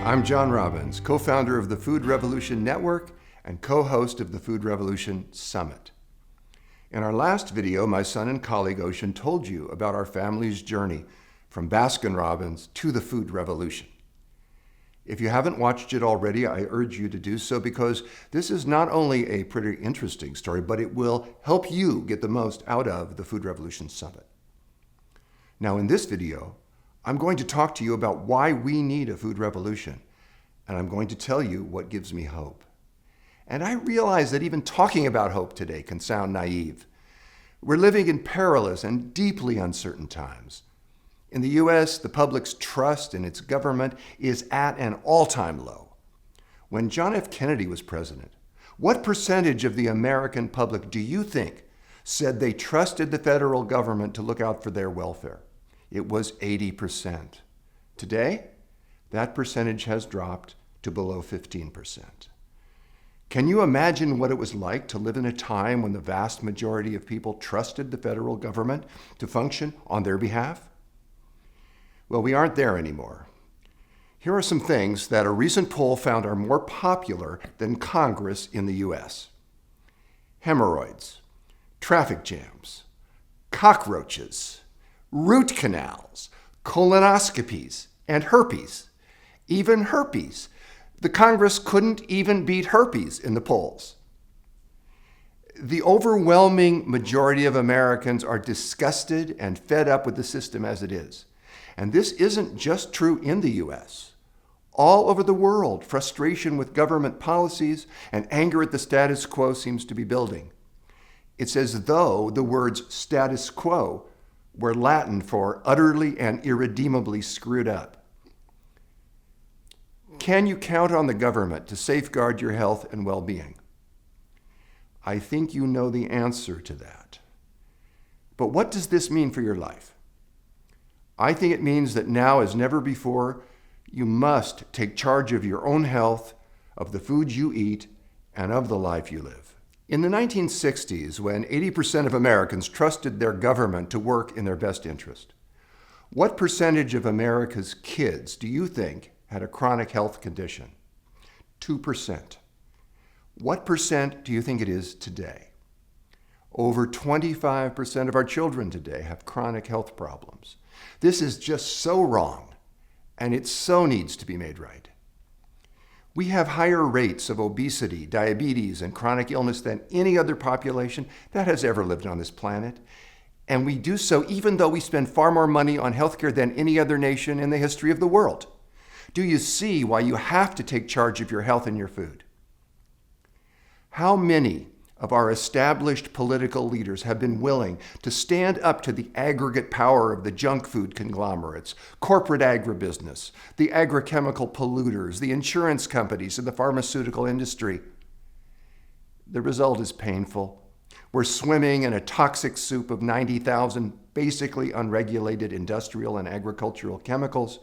I'm John Robbins, co-founder of the Food Revolution Network and co-host of the Food Revolution Summit. In our last video, my son and colleague Ocean told you about our family's journey from Baskin-Robbins to the food revolution. If you haven't watched it already, I urge you to do so because this is not only a pretty interesting story, but it will help you get the most out of the Food Revolution Summit. Now, in this video, I'm going to talk to you about why we need a food revolution, and I'm going to tell you what gives me hope. And I realize that even talking about hope today can sound naive. We're living in perilous and deeply uncertain times. In the U.S., the public's trust in its government is at an all-time low. When John F. Kennedy was president, what percentage of the American public do you think said they trusted the federal government to look out for their welfare? It was 80%. Today, that percentage has dropped to below 15%. Can you imagine what it was like to live in a time when the vast majority of people trusted the federal government to function on their behalf? Well, we aren't there anymore. Here are some things that a recent poll found are more popular than Congress in the U.S. Hemorrhoids, traffic jams, cockroaches, root canals, colonoscopies, and herpes. Even herpes. The Congress couldn't even beat herpes in the polls. The overwhelming majority of Americans are disgusted and fed up with the system as it is. And this isn't just true in the U.S. All over the world, frustration with government policies and anger at the status quo seems to be building. It's as though the words status quo were Latin for utterly and irredeemably screwed up. Can you count on the government to safeguard your health and well-being? I think you know the answer to that. But what does this mean for your life? I think it means that now, as never before, you must take charge of your own health, of the food you eat, and of the life you live. In the 1960s, when 80% of Americans trusted their government to work in their best interest, what percentage of America's kids do you think had a chronic health condition? 2%. What percent do you think it is today? Over 25% of our children today have chronic health problems. This is just so wrong, and it so needs to be made right. We have higher rates of obesity, diabetes, and chronic illness than any other population that has ever lived on this planet. And we do so even though we spend far more money on healthcare than any other nation in the history of the world. Do you see why you have to take charge of your health and your food? How many of our established political leaders have been willing to stand up to the aggregate power of the junk food conglomerates, corporate agribusiness, the agrochemical polluters, the insurance companies, and the pharmaceutical industry? The result is painful. We're swimming in a toxic soup of 90,000 basically unregulated industrial and agricultural chemicals.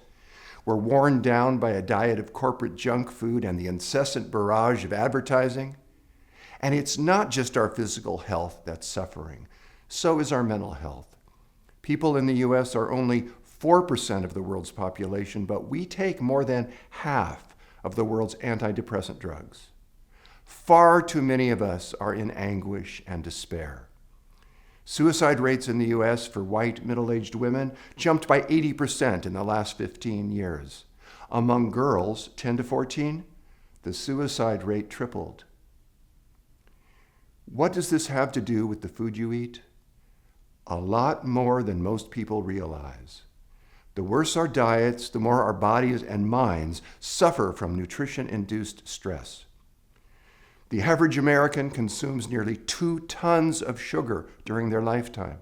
We're worn down by a diet of corporate junk food and the incessant barrage of advertising. And it's not just our physical health that's suffering. So is our mental health. People in the U.S. are only 4% of the world's population, but we take more than half of the world's antidepressant drugs. Far too many of us are in anguish and despair. Suicide rates in the U.S. for white middle-aged women jumped by 80% in the last 15 years. Among girls 10 to 14, the suicide rate tripled. What does this have to do with the food you eat? A lot more than most people realize. The worse our diets, the more our bodies and minds suffer from nutrition-induced stress. The average American consumes nearly 2 tons of sugar during their lifetime.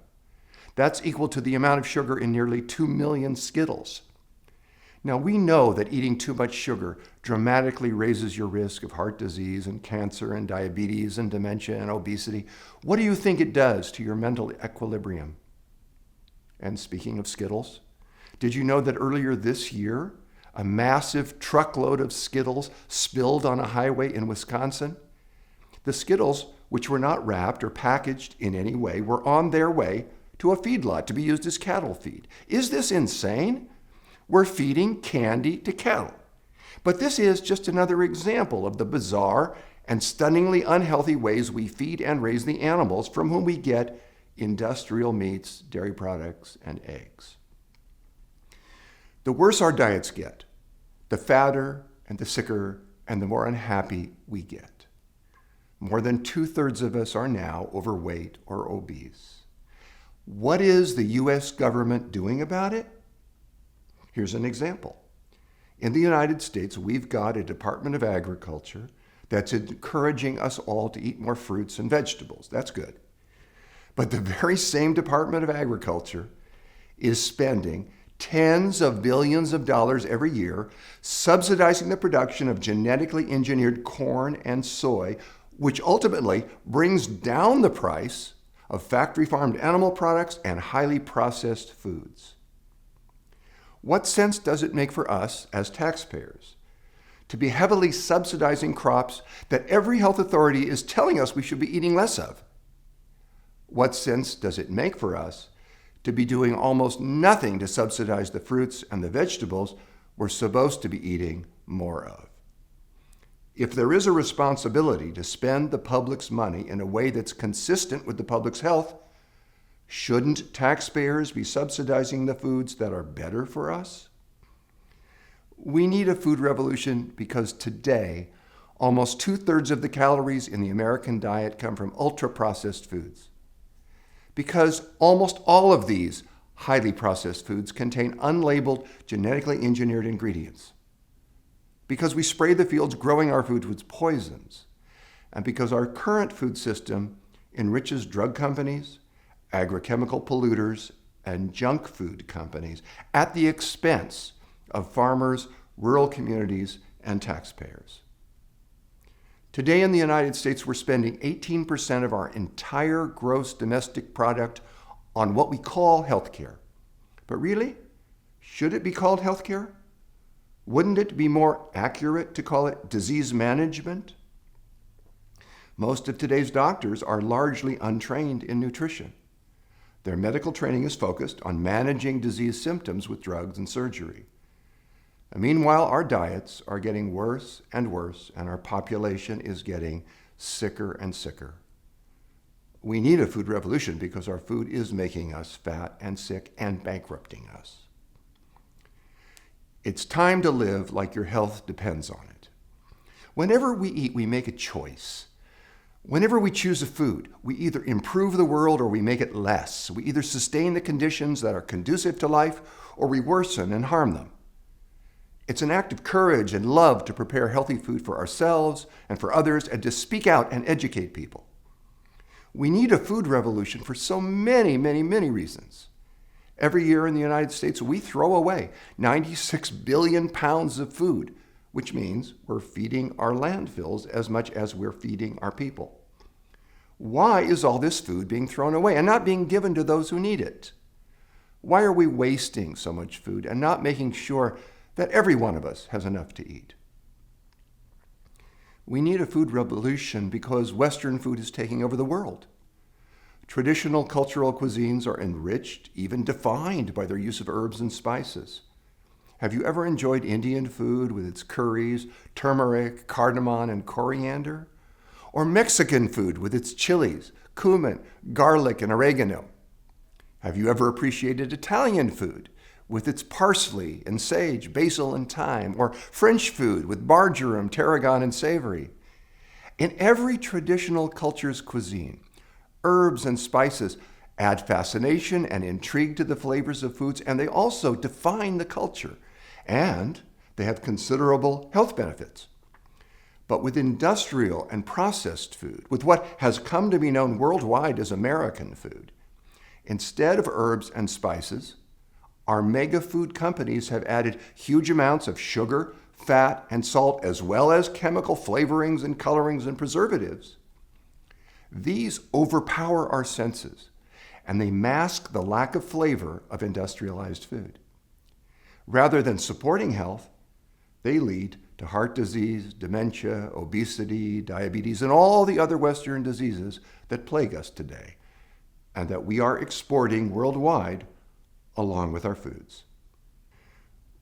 That's equal to the amount of sugar in nearly 2 million Skittles. Now, we know that eating too much sugar dramatically raises your risk of heart disease and cancer and diabetes and dementia and obesity. What do you think it does to your mental equilibrium? And speaking of Skittles, did you know that earlier this year, a massive truckload of Skittles spilled on a highway in Wisconsin? The Skittles, which were not wrapped or packaged in any way, were on their way to a feedlot to be used as cattle feed. Is this insane? We're feeding candy to cattle. But this is just another example of the bizarre and stunningly unhealthy ways we feed and raise the animals from whom we get industrial meats, dairy products, and eggs. The worse our diets get, the fatter and the sicker and the more unhappy we get. More than 2/3 of us are now overweight or obese. What is the U.S. government doing about it? Here's an example. In the United States, we've got a Department of Agriculture that's encouraging us all to eat more fruits and vegetables. That's good. But the very same Department of Agriculture is spending tens of billions of dollars every year subsidizing the production of genetically engineered corn and soy, which ultimately brings down the price of factory-farmed animal products and highly processed foods. What sense does it make for us as taxpayers to be heavily subsidizing crops that every health authority is telling us we should be eating less of? What sense does it make for us to be doing almost nothing to subsidize the fruits and the vegetables we're supposed to be eating more of? If there is a responsibility to spend the public's money in a way that's consistent with the public's health, shouldn't taxpayers be subsidizing the foods that are better for us? We need a food revolution because today, almost 2/3 of the calories in the American diet come from ultra-processed foods. Because almost all of these highly processed foods contain unlabeled, genetically engineered ingredients. Because we spray the fields growing our food with poisons. And because our current food system enriches drug companies, agrochemical polluters, and junk food companies at the expense of farmers, rural communities, and taxpayers. Today in the United States, we're spending 18% of our entire gross domestic product on what we call healthcare. But really, should it be called healthcare? Wouldn't it be more accurate to call it disease management? Most of today's doctors are largely untrained in nutrition. Their medical training is focused on managing disease symptoms with drugs and surgery. And meanwhile, our diets are getting worse and worse, and our population is getting sicker and sicker. We need a food revolution because our food is making us fat and sick and bankrupting us. It's time to live like your health depends on it. Whenever we eat, we make a choice. Whenever we choose a food, we either improve the world or we make it less. We either sustain the conditions that are conducive to life or we worsen and harm them. It's an act of courage and love to prepare healthy food for ourselves and for others and to speak out and educate people. We need a food revolution for so many, many, many reasons. Every year in the United States, we throw away 96 billion pounds of food, which means we're feeding our landfills as much as we're feeding our people. Why is all this food being thrown away and not being given to those who need it? Why are we wasting so much food and not making sure that every one of us has enough to eat? We need a food revolution because Western food is taking over the world. Traditional cultural cuisines are enriched, even defined by their use of herbs and spices. Have you ever enjoyed Indian food with its curries, turmeric, cardamom, and coriander? Or Mexican food with its chilies, cumin, garlic, and oregano? Have you ever appreciated Italian food with its parsley and sage, basil and thyme? Or French food with marjoram, tarragon, and savory? In every traditional culture's cuisine, herbs and spices add fascination and intrigue to the flavors of foods, and they also define the culture, and they have considerable health benefits. But with industrial and processed food, with what has come to be known worldwide as American food, instead of herbs and spices, our mega food companies have added huge amounts of sugar, fat, and salt, as well as chemical flavorings and colorings and preservatives. These overpower our senses, and they mask the lack of flavor of industrialized food. Rather than supporting health, they lead to heart disease, dementia, obesity, diabetes, and all the other Western diseases that plague us today, and that we are exporting worldwide along with our foods.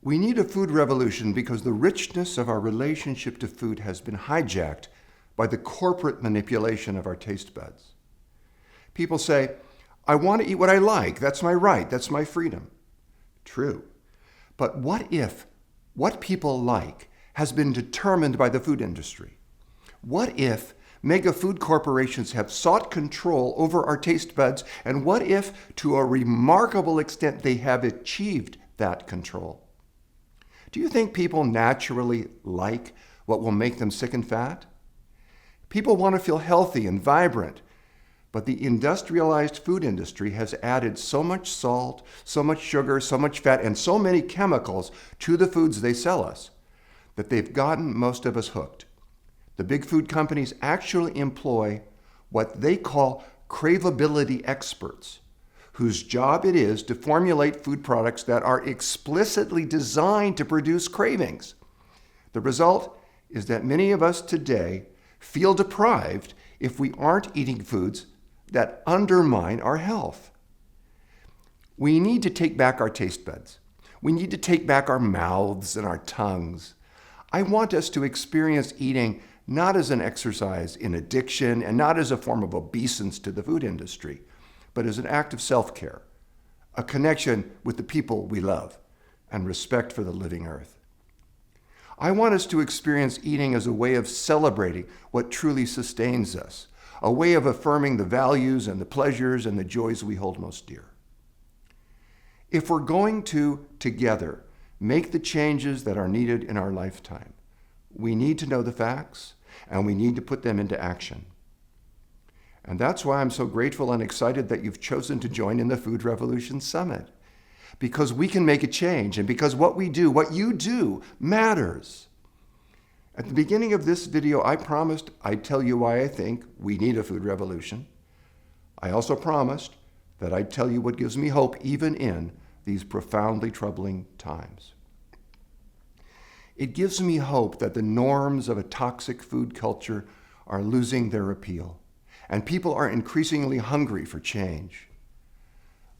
We need a food revolution because the richness of our relationship to food has been hijacked by the corporate manipulation of our taste buds. People say, I want to eat what I like. That's my right. That's my freedom. True. But what if what people like has been determined by the food industry? What if mega food corporations have sought control over our taste buds? And what if, to a remarkable extent, they have achieved that control? Do you think people naturally like what will make them sick and fat? People want to feel healthy and vibrant, but the industrialized food industry has added so much salt, so much sugar, so much fat, and so many chemicals to the foods they sell us that they've gotten most of us hooked. The big food companies actually employ what they call craveability experts, whose job it is to formulate food products that are explicitly designed to produce cravings. The result is that many of us today feel deprived if we aren't eating foods that undermine our health. We need to take back our taste buds. We need to take back our mouths and our tongues. I want us to experience eating not as an exercise in addiction and not as a form of obeisance to the food industry, but as an act of self-care, a connection with the people we love, and respect for the living earth. I want us to experience eating as a way of celebrating what truly sustains us, a way of affirming the values and the pleasures and the joys we hold most dear. If we're going to, together, make the changes that are needed in our lifetime, we need to know the facts and we need to put them into action. And that's why I'm so grateful and excited that you've chosen to join in the Food Revolution Summit, because we can make a change and because what we do, what you do, matters. At the beginning of this video, I promised I'd tell you why I think we need a food revolution. I also promised that I'd tell you what gives me hope even in these profoundly troubling times. It gives me hope that the norms of a toxic food culture are losing their appeal, and people are increasingly hungry for change.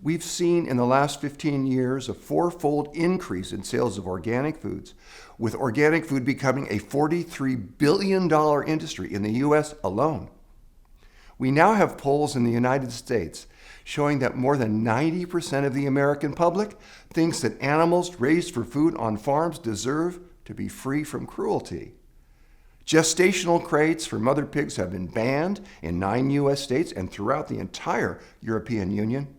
We've seen in the last 15 years a fourfold increase in sales of organic foods, with organic food becoming a $43 billion industry in the U.S. alone. We now have polls in the United States showing that more than 90% of the American public thinks that animals raised for food on farms deserve to be free from cruelty. Gestational crates for mother pigs have been banned in 9 U.S. states and throughout the entire European Union.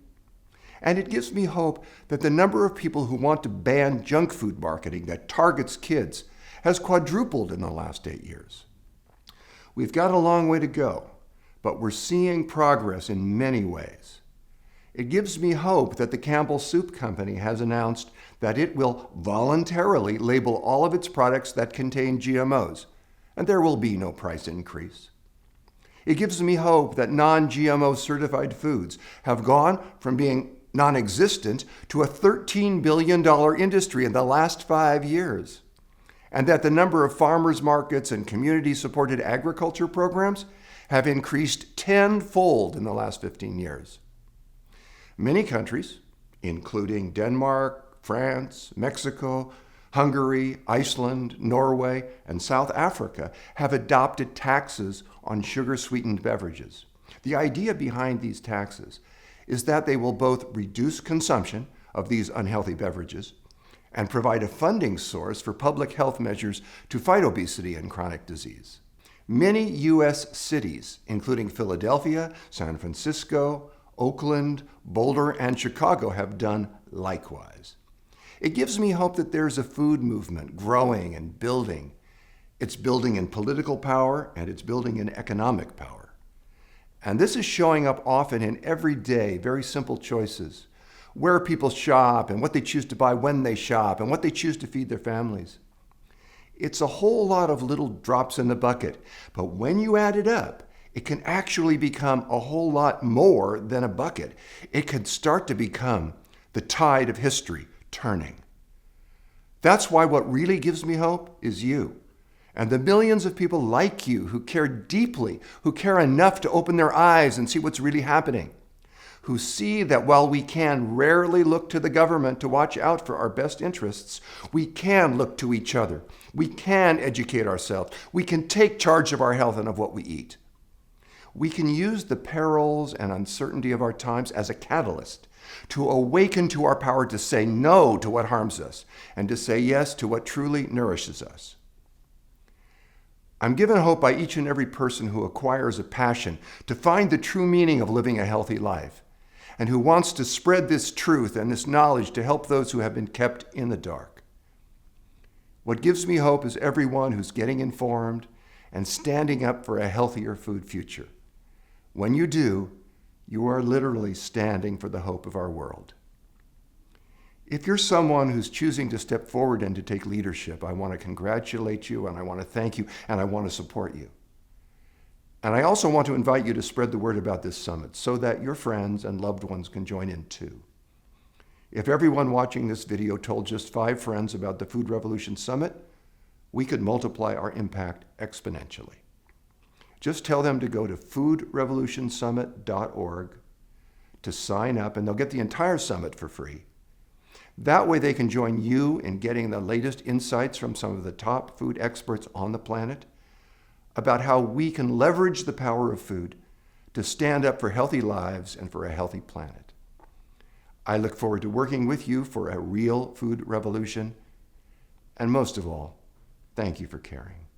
And it gives me hope that the number of people who want to ban junk food marketing that targets kids has quadrupled in the last 8 years. We've got a long way to go, but we're seeing progress in many ways. It gives me hope that the Campbell Soup Company has announced that it will voluntarily label all of its products that contain GMOs, and there will be no price increase. It gives me hope that non-GMO certified foods have gone from being non-existent to a $13 billion industry in the last 5 years, and that the number of farmers markets and community-supported agriculture programs have increased tenfold in the last 15 years. Many countries, including Denmark, France, Mexico, Hungary, Iceland, Norway, and South Africa, have adopted taxes on sugar-sweetened beverages. The idea behind these taxes is that they will both reduce consumption of these unhealthy beverages and provide a funding source for public health measures to fight obesity and chronic disease. Many U.S. cities, including Philadelphia, San Francisco, Oakland, Boulder, and Chicago, have done likewise. It gives me hope that there's a food movement growing and building. It's building in political power and it's building in economic power. And this is showing up often in everyday, very simple choices. Where people shop and what they choose to buy when they shop and what they choose to feed their families. It's a whole lot of little drops in the bucket, but when you add it up, it can actually become a whole lot more than a bucket. It can start to become the tide of history turning. That's why what really gives me hope is you. And the millions of people like you who care deeply, who care enough to open their eyes and see what's really happening, who see that while we can rarely look to the government to watch out for our best interests, we can look to each other. We can educate ourselves. We can take charge of our health and of what we eat. We can use the perils and uncertainty of our times as a catalyst to awaken to our power to say no to what harms us and to say yes to what truly nourishes us. I'm given hope by each and every person who acquires a passion to find the true meaning of living a healthy life and who wants to spread this truth and this knowledge to help those who have been kept in the dark. What gives me hope is everyone who's getting informed and standing up for a healthier food future. When you do, you are literally standing for the hope of our world. If you're someone who's choosing to step forward and to take leadership, I want to congratulate you and I want to thank you and I want to support you. And I also want to invite you to spread the word about this summit so that your friends and loved ones can join in too. If everyone watching this video told just 5 friends about the Food Revolution Summit, we could multiply our impact exponentially. Just tell them to go to foodrevolutionsummit.org to sign up, and they'll get the entire summit for free. That way they can join you in getting the latest insights from some of the top food experts on the planet about how we can leverage the power of food to stand up for healthy lives and for a healthy planet. I look forward to working with you for a real food revolution. And most of all, thank you for caring.